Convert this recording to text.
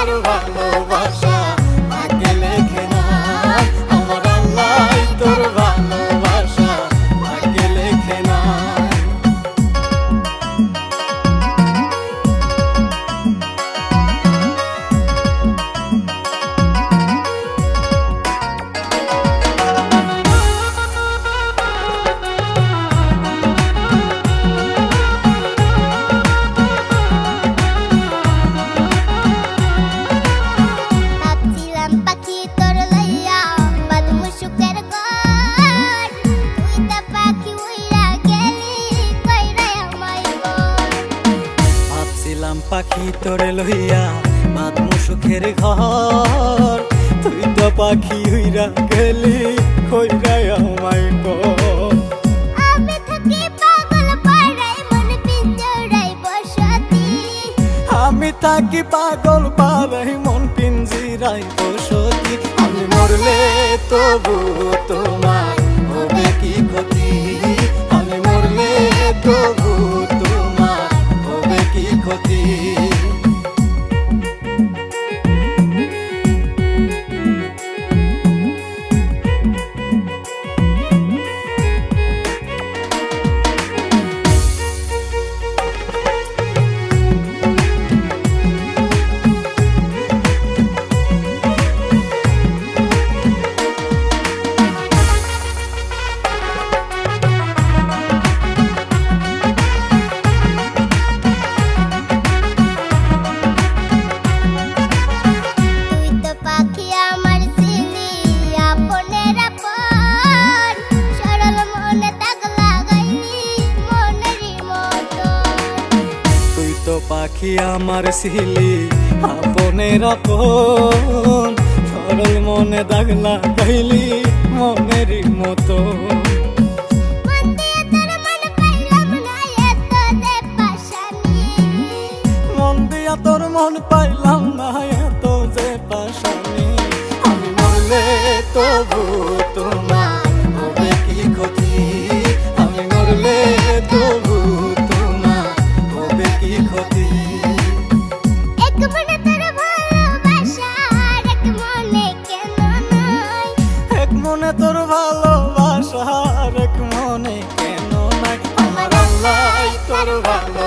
তোর ভালোবাসা ভাগ্যে লেখে নাই, আমার আল্লাহ তোর ভালোবাসা ভাগ্যে লেখে নাই। পাখি তোরে লইয়া বাঁধমু সুখের ঘর, তুই তো পাখি উইরা গেলি কইরা আমায় কর। আমি থাকি পাগল পাড়ায় মন পিঞ্জরায় বসতি, আমি থাকি পাগল পাড়ায় মন পিঞ্জিরায় বসতি। আমি মরলে তবু তোমার হবে কি ক্ষতি, আমি মরলে তবু তোমার হবে কি ক্ষতি। পাখি আমার সিলি আপনের আপন, সরল মনে দাগ লাগাইলি মনেরই মতো। মন দিয়া তোর মন পাইলাম না এত যে পাশানি, আমি মরলে তবু তোমার হবে কি ক্ষতি, আমি মরলে তবু তোমার হবে কি ক্ষতি। এক মনে তোর ভালোবাসা আর এক মনে কেন নাই, এক মনে তোর ভালোবাসা আর এক মনে কেন নাই, আমার আল্লাহ তোর ভালো